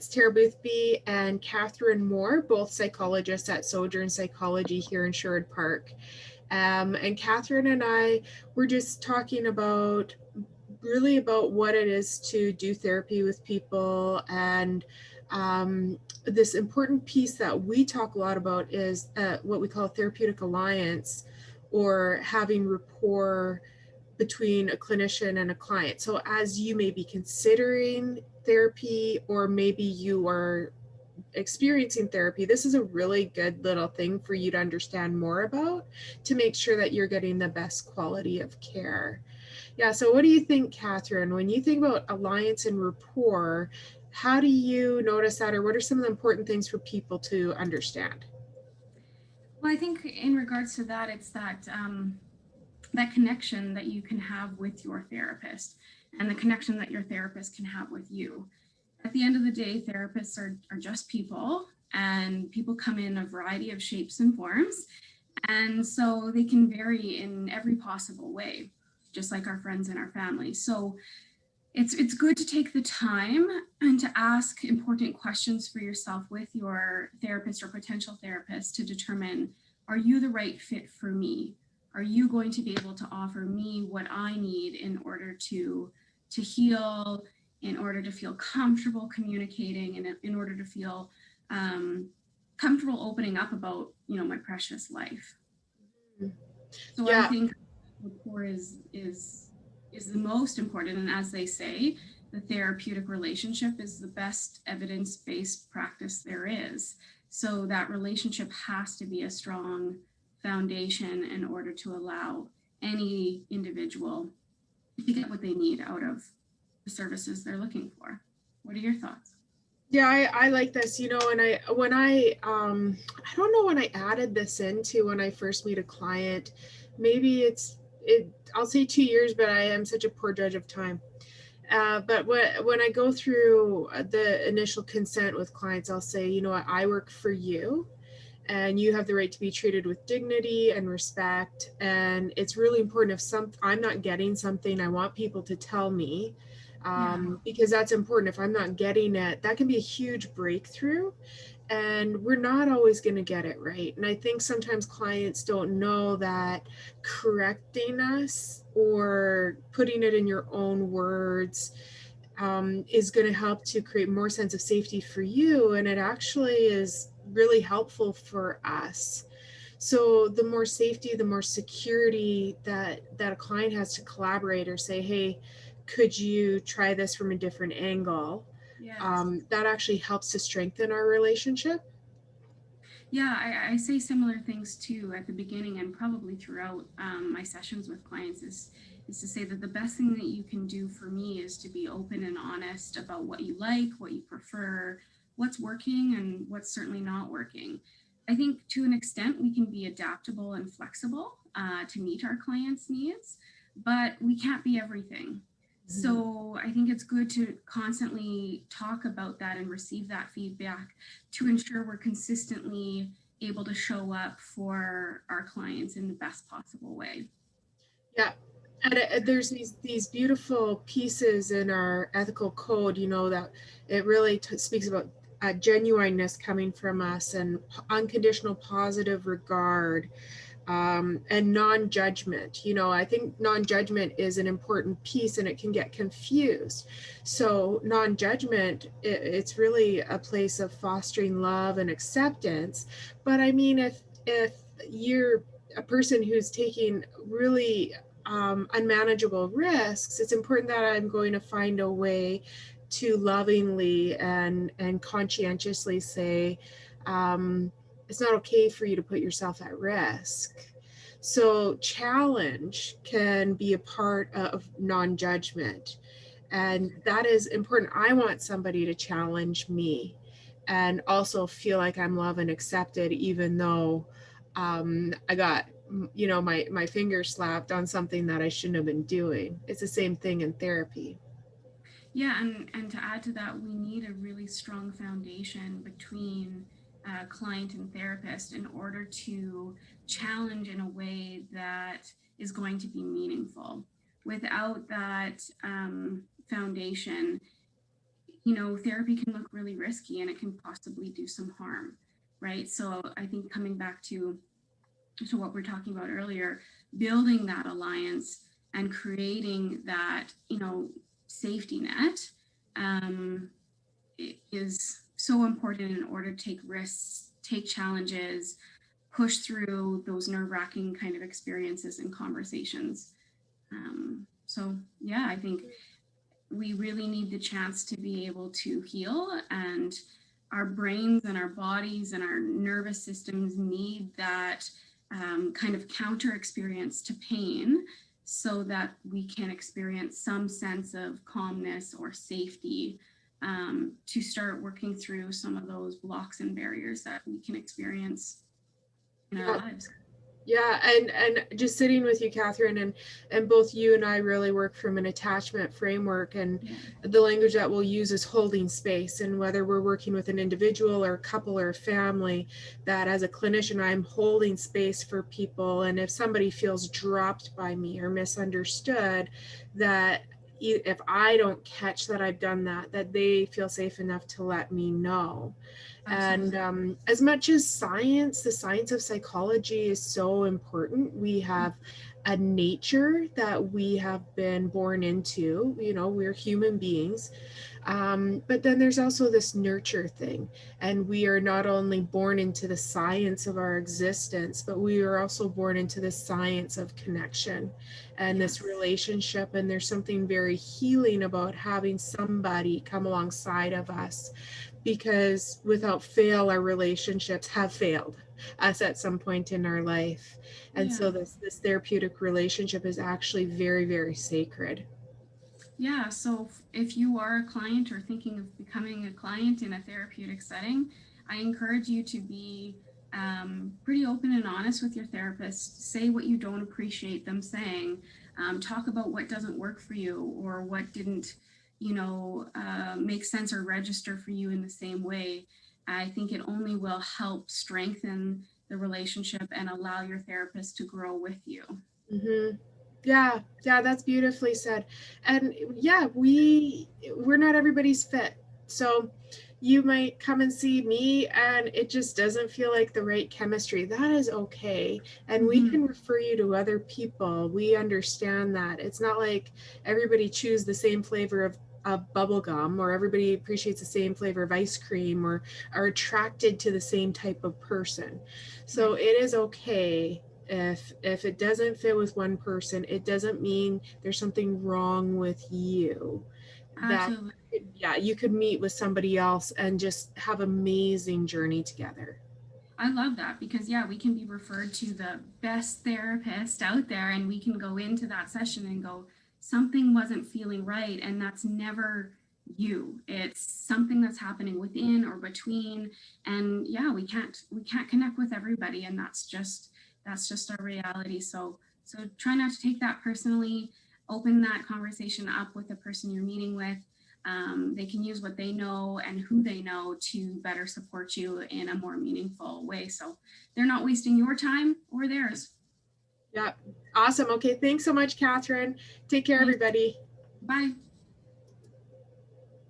It's Tara Boothby and Catherine Moore, both psychologists at Sojourn Psychology here in Sherwood Park. And Catherine and I were just talking about what it is to do therapy with people. And this important piece that we talk a lot about is what we call therapeutic alliance, or having rapport between a clinician and a client. So as you may be considering therapy, or maybe you are experiencing therapy, this is a really good little thing for you to understand more about, to make sure that you're getting the best quality of care. Yeah, so what do you think, Catherine, when you think about alliance and rapport, how do you notice that, or what are some of the important things for people to understand? Well, I think in regards to that, it's that connection that you can have with your therapist, and the connection that your therapist can have with you. At the end of the day, therapists are just people, and people come in a variety of shapes and forms. And so they can vary in every possible way, just like our friends and our family. So it's good to take the time and to ask important questions for yourself with your therapist or potential therapist to determine, are you the right fit for me? Are you going to be able to offer me what I need in order to heal, in order to feel comfortable communicating, and in order to feel comfortable opening up about, my precious life? So I Yeah, think rapport is the most important. And as they say, the therapeutic relationship is the best evidence-based practice there is. So that relationship has to be a strong foundation in order to allow any individual to get what they need out of the services they're looking for. What are your thoughts? yeah, I like this, and I don't know when I added this into when I first meet a client. Maybe I'll say 2 years, but I am such a poor judge of time. But when I go through the initial consent with clients, I'll say, I work for you, and you have the right to be treated with dignity and respect. And it's really important, if I'm not getting something, I want people to tell me, Yeah. because that's important. If I'm not getting it, that can be a huge breakthrough, and we're not always going to get it right. And I think sometimes clients don't know that correcting us or putting it in your own words is going to help to create more sense of safety for you, and it actually is really helpful for us. So the more safety, the more security that a client has to collaborate or say, hey, could you try this from a different angle, Yes. that actually helps to strengthen our relationship. Yeah, I say similar things too at the beginning and probably throughout my sessions with clients is to say that the best thing that you can do for me is to be open and honest about what you like, what you prefer, what's working, and what's certainly not working. I think to an extent we can be adaptable and flexible to meet our clients' needs, but we can't be everything. Mhm. So I think it's good to constantly talk about that and receive that feedback to ensure we're consistently able to show up for our clients in the best possible way. Yeah, and there's these beautiful pieces in our ethical code, that it really speaks about genuineness coming from us, and unconditional positive regard, and non-judgment. I think non-judgment is an important piece, and it can get confused. So non-judgment, it's really a place of fostering love and acceptance. But I mean, if you're a person who's taking really unmanageable risks, it's important that I'm going to find a way to lovingly and conscientiously say, it's not okay for you to put yourself at risk. So challenge can be a part of non-judgment, and that is important. I want somebody to challenge me and also feel like I'm loved and accepted, even though I got my finger slapped on something that I shouldn't have been doing. It's the same thing in therapy. Yeah, and to add to that, we need a really strong foundation between client and therapist in order to challenge in a way that is going to be meaningful. Without that foundation, therapy can look really risky and it can possibly do some harm, right? So I think coming back to what we're talking about earlier, building that alliance and creating that, safety net um, is so important in order to take risks, take challenges, push through those nerve-wracking kind of experiences and conversations. So yeah, I think we really need the chance to be able to heal, and our brains and our bodies and our nervous systems need that kind of counter experience to pain so that we can experience some sense of calmness or safety, to start working through some of those blocks and barriers that we can experience in our Yeah. lives. Yeah, and just sitting with you, Catherine, and both you and I really work from an attachment framework, and Yeah. the language that we'll use is holding space. And whether we're working with an individual or a couple or a family, that as a clinician, I'm holding space for people. And if somebody feels dropped by me or misunderstood, that if I don't catch that I've done that, that they feel safe enough to let me know. Absolutely. And as much as science, the science of psychology is so important, we have a nature that we have been born into. We're human beings. But then there's also this nurture thing. And we are not only born into the science of our existence, but we are also born into the science of connection and Yes. this relationship. And there's something very healing about having somebody come alongside of us, because without fail, our relationships have failed us at some point in our life. And Yeah. so this therapeutic relationship is actually very, very sacred. Yeah, so if you are a client or thinking of becoming a client in a therapeutic setting, I encourage you to be pretty open and honest with your therapist. Say what you don't appreciate them saying. Talk about what doesn't work for you or what didn't, make sense or register for you in the same way. I think it only will help strengthen the relationship and allow your therapist to grow with you. Mm-hmm. Yeah, that's beautifully said. And yeah, we're not everybody's fit. So you might come and see me and it just doesn't feel like the right chemistry. That is okay. And we Mm-hmm. can refer you to other people. We understand that. It's not like everybody chews the same flavor of bubble gum, or everybody appreciates the same flavor of ice cream, or are attracted to the same type of person. So Right. it is okay if it doesn't fit with one person. It doesn't mean there's something wrong with you. That, Absolutely. yeah, you could meet with somebody else and just have amazing journey together. I love that because, yeah, we can be referred to the best therapist out there and we can go into that session and go, something wasn't feeling right. And that's never you. It's something that's happening within or between. And yeah, we can't connect with everybody. And that's just our reality. So try not to take that personally. Open that conversation up with the person you're meeting with. They can use what they know and who they know to better support you in a more meaningful way. So they're not wasting your time or theirs. Yeah. Awesome. Okay. Thanks so much, Catherine. Take care, Thanks. everybody. Bye.